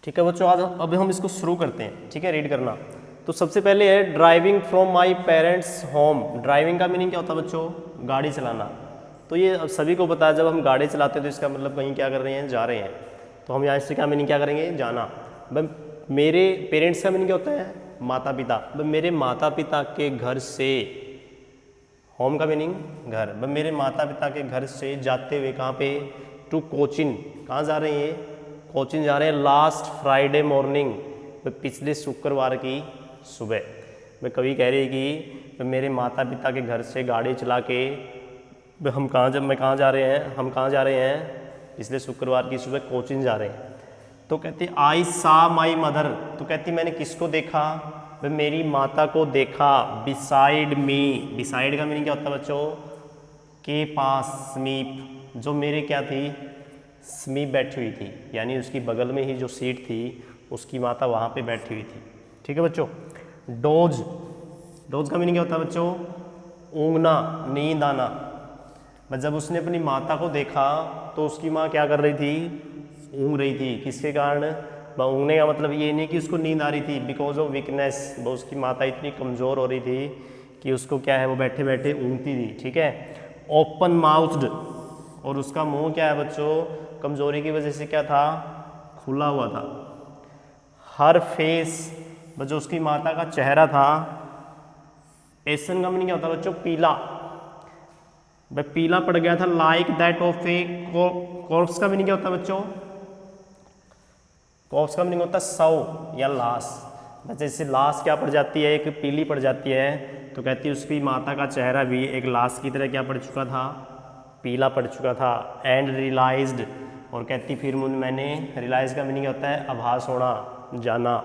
ठीक है बच्चों, आज अब हम इसको शुरू करते हैं। ठीक है, रीड करना। तो सबसे पहले है driving from my parents home. Driving का मीनिंग क्या होता है बच्चों? गाड़ी चलाना। तो ये अब सभी को पता है, जब हम गाड़ी चलाते हैं तो इसका मतलब कहीं क्या कर रहे हैं, जा रहे हैं। तो हम यहाँ से क्या मीनिंग क्या करेंगे, जाना। मेरे पेरेंट्स का मीनिंग क्या होता है? माता पिता। मेरे माता पिता के घर से, होम का मीनिंग घर। मेरे माता पिता के घर से जाते हुए कहाँ पे? टू कोचिन। कहाँ जा रहे हैं? कोचिन जा रहे हैं। लास्ट फ्राइडे मॉर्निंग, पिछले शुक्रवार की सुबह। कवि कह रही है कि मेरे माता पिता के घर से गाड़ी चला के हम कहाँ कहाँ जा रहे हैं, हम कहाँ जा रहे हैं? पिछले शुक्रवार की सुबह कोचिन जा रहे हैं। तो कहती आई सा माई मदर। तो कहती मैंने किसको देखा? मेरी माता को देखा। Beside me. बिसाइड का मीनिंग क्या होता है बच्चों? के पास, समीप। जो मेरे क्या थी? समीप बैठी हुई थी, यानी उसकी बगल में ही जो सीट थी उसकी माता वहाँ पे बैठी हुई थी। ठीक है बच्चों। डोज। डोज का मीनिंग क्या होता है बच्चों? ऊँघना, नींद आना। जब उसने अपनी माता को देखा तो उसकी माँ क्या कर रही थी? ऊँघ रही थी। किसके कारण? ऊँघने का मतलब ये नहीं कि उसको नींद आ रही थी, बिकॉज ऑफ वीकनेस। वो उसकी माता इतनी कमज़ोर हो रही थी कि उसको क्या है, वो बैठे बैठे ऊँघती थी। ठीक है। ओपन माउथ्ड, और उसका मुंह क्या है बच्चों? कमज़ोरी की वजह से क्या था? खुला हुआ था। हर फेस, जो उसकी माता का चेहरा था। एसन का मीनिंग क्या होता है बच्चों? पीला। पीला पड़ गया था। Like that of A corps का मीनिंग क्या होता है बच्चों? कॉर्प्स का मीनिंग होता है शव या लाश। जैसे लाश क्या पड़ जाती है? एक पीली पड़ जाती है। तो कहती है उसकी माता का चेहरा भी एक लाश की तरह क्या पड़ चुका था? पीला पड़ चुका था। एंड रियलाइज्ड, और कहती फिर मैंने, रियलाइज का मीनिंग होता है आभास होना, जाना।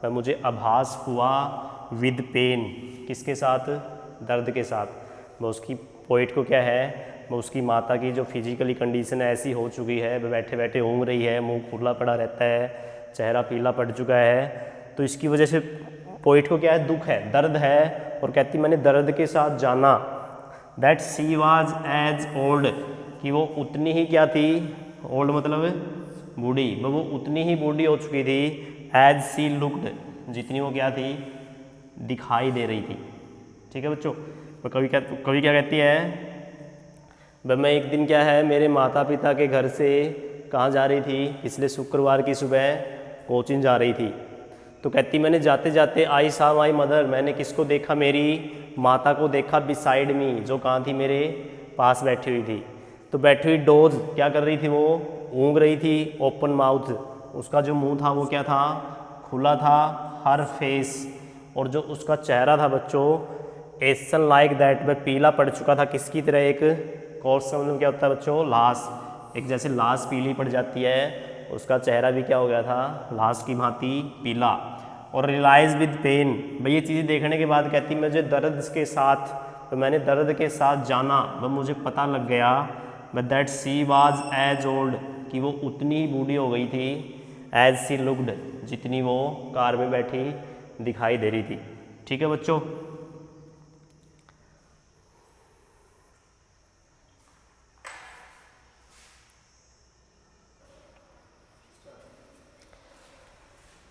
मुझे आभास हुआ विद पेन। किसके साथ? दर्द के साथ। वो उसकी पोइट को क्या है, वो उसकी माता की जो फिजिकली कंडीशन ऐसी हो चुकी है, वो बैठे बैठे ऊँघ रही है, मुंह खुला पड़ा रहता है, चेहरा पीला पड़ चुका है। तो इसकी वजह से पोइट को क्या है? दुख है, दर्द है। और कहती मैंने दर्द के साथ जाना। That she was as old, कि वो उतनी ही क्या थी? ओल्ड मतलब बूढ़ी। वो उतनी ही बूढ़ी हो चुकी थी। एज सी लुक्ड, जितनी वो क्या थी? दिखाई दे रही थी। ठीक है बच्चों। तो कवि क्या कहती है? मैं एक दिन क्या है, मेरे माता पिता के घर से कहाँ जा रही थी? पिछले शुक्रवार की सुबह कोचिंग जा रही थी। तो कहती मैंने जाते जाते आई सा माई मदर, मैंने किसको देखा? मेरी माता को देखा। बिसाइड मी, जो कहाँ थी? मेरे पास बैठी हुई थी। तो बैठी हुई डोज क्या कर रही थी? वो ऊँघ रही थी। ओपन माउथ, उसका जो मुंह था वो क्या था? खुला था। हर फेस, और जो उसका चेहरा था बच्चों, एसन लाइक दैट, वह पीला पड़ चुका था। किसकी तरह? एक कॉर्प्स का मतलब क्या होता है बच्चों? लाश। एक जैसे लाश पीली पड़ जाती है, उसका चेहरा भी क्या हो गया था? लाश की भांति पीला। और रियलाइज विद पेन, भाई ये चीज़ें देखने के बाद कहती मुझे दर्द के साथ, तो मैंने दर्द के साथ जाना, वह मुझे पता लग गया। But that she was as old, कि वो उतनी ही बूढ़ी हो गई थी। एज सी लुक्ड, जितनी वो कार में बैठी दिखाई दे रही थी। ठीक है बच्चों।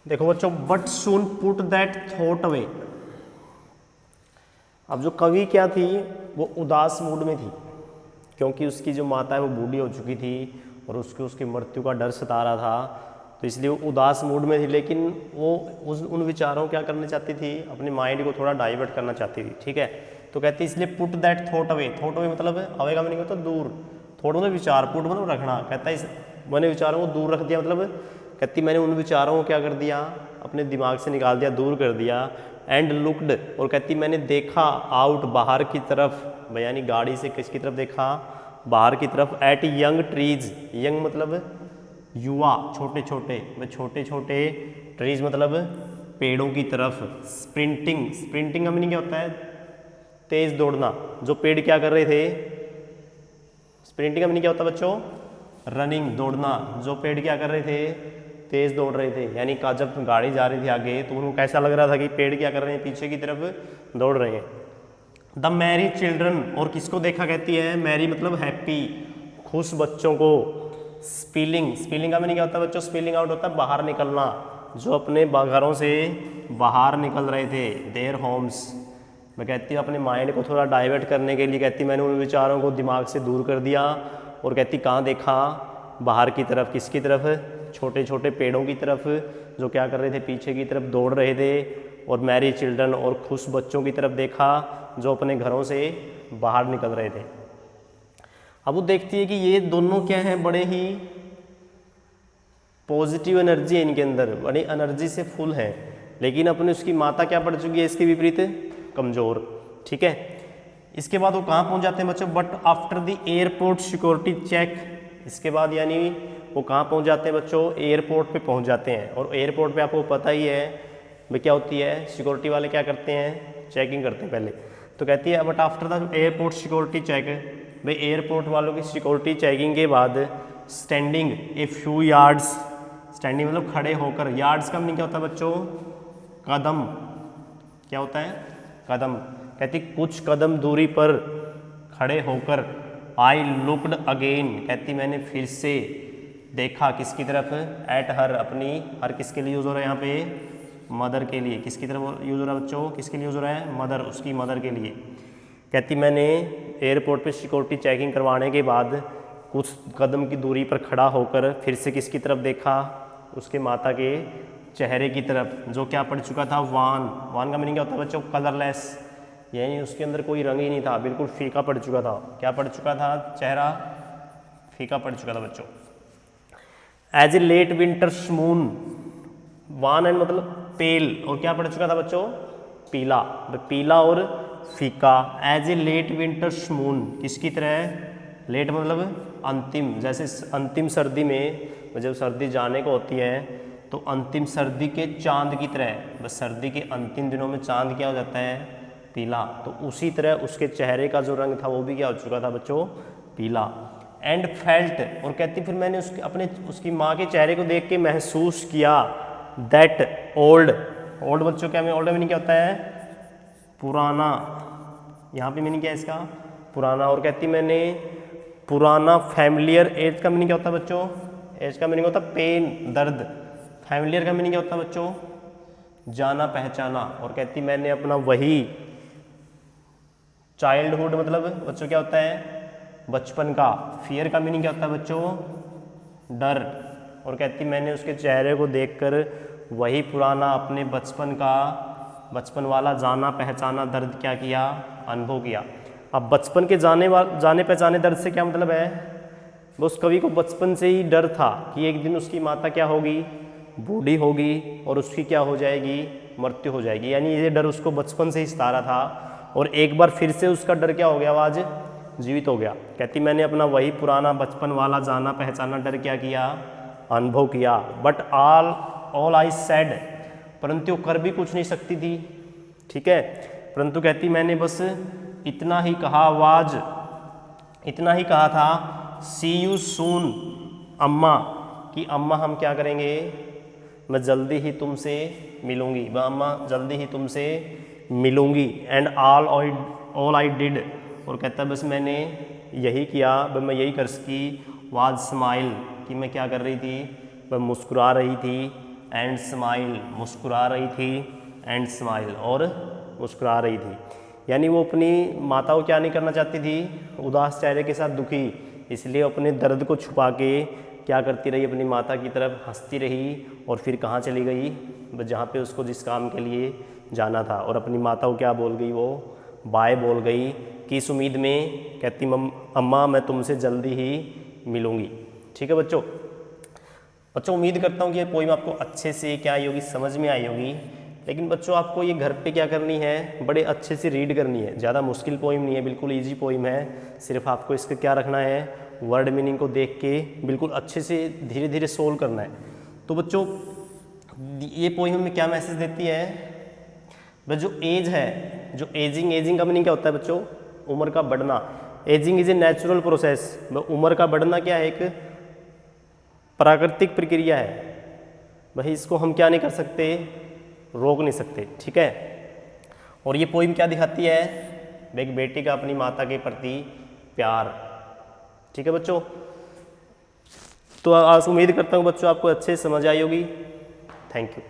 देखो बच्चों, but soon put that thought away. अब जो कवि क्या थी, वो उदास मूड में थी, क्योंकि उसकी जो माता है वो बूढ़ी हो चुकी थी और उसकी मृत्यु का डर सता रहा था। तो इसलिए वो उदास मूड में थी, लेकिन वो उन विचारों क्या करना चाहती थी? अपने माइंड को थोड़ा डाइवर्ट करना चाहती थी। ठीक है। तो कहती इसलिए put that thought away. Thought away मतलब अवे का मीनिंग होता है दूर। थॉट मतलब विचार, पुट मतलब रखना। कहता है मैंने विचारों को दूर रख दिया, मतलब कहती मैंने उन विचारों को क्या कर दिया? अपने दिमाग से निकाल दिया, दूर कर दिया। एंड लुक्ड, और कहती मैंने देखा आउट, बाहर की तरफ, यानी गाड़ी से किसकी तरफ देखा? बाहर की तरफ। एट यंग ट्रीज, यंग मतलब युवा, छोटे छोटे, वह छोटे छोटे ट्रीज मतलब पेड़ों की तरफ। स्प्रिंटिंग, स्प्रिंटिंग का मीनिंग क्या होता है? तेज दौड़ना। जो पेड़ क्या कर रहे थे? स्प्रिंटिंग का मीनिंग क्या होता है बच्चों? रनिंग, दौड़ना। जो पेड़ क्या कर रहे थे? तेज दौड़ रहे थे। यानी का जब गाड़ी जा रही थी आगे तो उनको कैसा लग रहा था कि पेड़ क्या कर रहे हैं? पीछे की तरफ दौड़ रहे हैं। द मैरी चिल्ड्रन, और किसको देखा? कहती है मैरी मतलब हैप्पी, खुश बच्चों को। स्पिलिंग का मीनिंग क्या होता है बच्चों? स्पिलिंग आउट होता है बाहर निकलना, जो अपने घरों से बाहर निकल रहे थे, देयर होम्स। मैं कहती हूँ अपने माइंड को थोड़ा डाइवर्ट करने के लिए कहती मैंने उन विचारों को दिमाग से दूर कर दिया और कहती कहाँ देखा? बाहर की तरफ। किसकी तरफ? छोटे छोटे पेड़ों की तरफ, जो क्या कर रहे थे? पीछे की तरफ दौड़ रहे थे। और मैरी चिल्ड्रन, और खुश बच्चों की तरफ देखा जो अपने घरों से बाहर निकल रहे थे। अब वो देखती है कि ये दोनों क्या हैं? बड़े ही पॉजिटिव एनर्जी है इनके अंदर, बड़ी एनर्जी से फुल है, लेकिन अपने उसकी माता क्या पड़ चुकी है इसके विपरीत? कमज़ोर। ठीक है, इसके बाद वो कहाँ पहुँच जाते हैं बच्चों? But after the airport security check. इसके बाद यानी वो कहाँ पहुँच जाते हैं बच्चों? एयरपोर्ट पे पहुँच जाते हैं। और एयरपोर्ट पे आपको पता ही है भाई क्या होती है, सिक्योरिटी वाले क्या करते हैं? चेकिंग करते हैं पहले। तो कहती है but after the airport security check, भाई एयरपोर्ट वालों की सिक्योरिटी चेकिंग के बाद standing a few yards, standing मतलब खड़े होकर, यार्ड्स का मीनिंग क्या होता है बच्चों? कदम। क्या होता है? कदम। कहती कुछ कदम दूरी पर खड़े होकर आई लुक्ड अगेन, कहती मैंने फिर से देखा। किसकी तरफ? एट हर, अपनी। हर किसके लिए यूज़ हो रहा है यहाँ पे? मदर के लिए। किसकी तरफ यूज़ हो रहा है बच्चों? किसके लिए यूज़ हो रहा है? मदर, उसकी मदर के लिए। कहती मैंने एयरपोर्ट पे सिक्योरिटी चेकिंग करवाने के बाद कुछ कदम की दूरी पर खड़ा होकर फिर से किसकी तरफ देखा? उसके माता के चेहरे की तरफ, जो क्या पड़ चुका था? वान। वान का मीनिंग क्या होता है बच्चों? कलरलेस, यानी उसके अंदर कोई रंग ही नहीं था, बिल्कुल फीका पड़ चुका था। क्या पड़ चुका था? चेहरा फीका पड़ चुका था बच्चों। As a late winter's moon, wan and मतलब पेल, और क्या पड़ चुका था बच्चों? पीला। पीला और फीका। As a late winter's moon, किसकी तरह? लेट मतलब अंतिम, जैसे अंतिम सर्दी में जब सर्दी जाने को होती है तो अंतिम सर्दी के चांद की तरह, बस सर्दी के अंतिम दिनों में चांद क्या हो जाता है? पीला। तो उसी तरह उसके चेहरे का जो रंग था वो भी क्या हो चुका था बच्चों? पीला। एंड फेल्ट, और कहती फिर मैंने उसकी माँ के चेहरे को देख के महसूस किया दैट ओल्ड। ओल्ड बच्चों क्या में? ओल्ड मीनिंग क्या होता है? पुराना। यहाँ पे मीनिंग क्या है इसका? पुराना। और कहती मैंने पुराना फैमिलियर। एज का मीनिंग क्या होता है बच्चों? एज का मीनिंग होता है पेन, दर्द। फैमिलियर का मीनिंग क्या होता है बच्चों? जाना पहचाना। और कहती मैंने अपना वही चाइल्डहुड, मतलब बच्चों क्या होता है? बचपन का। फियर का मीनिंग क्या होता है बच्चों? डर। और कहती मैंने उसके चेहरे को देखकर वही पुराना अपने बचपन का, बचपन वाला जाना पहचाना दर्द क्या किया? अनुभव किया। अब बचपन के जाने पहचाने दर्द से क्या मतलब है? उस कवि को बचपन से ही डर था कि एक दिन उसकी माता क्या होगी? बूढ़ी होगी और उसकी क्या हो जाएगी? मृत्यु हो जाएगी। यानी ये डर उसको बचपन से ही सता रहा था, और एक बार फिर से उसका डर क्या हो गया? आज जीवित हो गया। कहती मैंने अपना वही पुराना बचपन वाला जाना पहचाना डर क्या किया? अनुभव किया। बट ऑल आई सेड, परंतु कर भी कुछ नहीं सकती थी। ठीक है, परंतु कहती मैंने बस इतना ही कहा, इतना ही कहा था, सी यू सून अम्मा, कि अम्मा हम क्या करेंगे? मैं जल्दी ही तुमसे मिलूंगी, मैं अम्मा जल्दी ही तुमसे मिलूंगी। एंड ऑल आई डिड, और कहता बस मैंने यही किया, मैं यही कर सकी। वाज स्माइल, कि मैं क्या कर रही थी? मैं मुस्कुरा रही थी। एंड स्माइल, मुस्कुरा रही थी। एंड स्माइल, और मुस्कुरा रही थी। यानी वो अपनी माता को क्या नहीं करना चाहती थी? उदास चेहरे के साथ दुखी, इसलिए अपने दर्द को छुपा के क्या करती रही? अपनी माता की तरफ हंसती रही। और फिर कहाँ चली गई? जहाँ पे उसको जिस काम के लिए जाना था। और अपनी माता को क्या बोल गई? वो बाय बोल गई, किस उम्मीद में? कहती अम्मा मैं तुमसे जल्दी ही मिलूंगी। ठीक है बच्चों, उम्मीद करता हूँ कि ये पोइम आपको अच्छे से क्या आई होगी? समझ में आई होगी। लेकिन बच्चों आपको ये घर पे क्या करनी है? बड़े अच्छे से रीड करनी है। ज़्यादा मुश्किल पोइम नहीं है, बिल्कुल इजी पोइम है। सिर्फ आपको इसका क्या रखना है? वर्ड मीनिंग को देख के बिल्कुल अच्छे से धीरे धीरे सोल्व करना है। तो बच्चों ये पोइम में क्या मैसेज देती है? बस जो एज है, जो एजिंग का मीनिंग क्या होता है बच्चों? उम्र का बढ़ना। Ageing is a natural process. उम्र का बढ़ना क्या है? एक प्राकृतिक प्रक्रिया है भाई, इसको हम क्या नहीं कर सकते? रोक नहीं सकते। ठीक है, और ये पोइम क्या दिखाती है? एक बेटी का अपनी माता के प्रति प्यार। ठीक है बच्चों, तो आज उम्मीद करता हूँ बच्चों आपको अच्छे से समझ आई होगी। Thank you.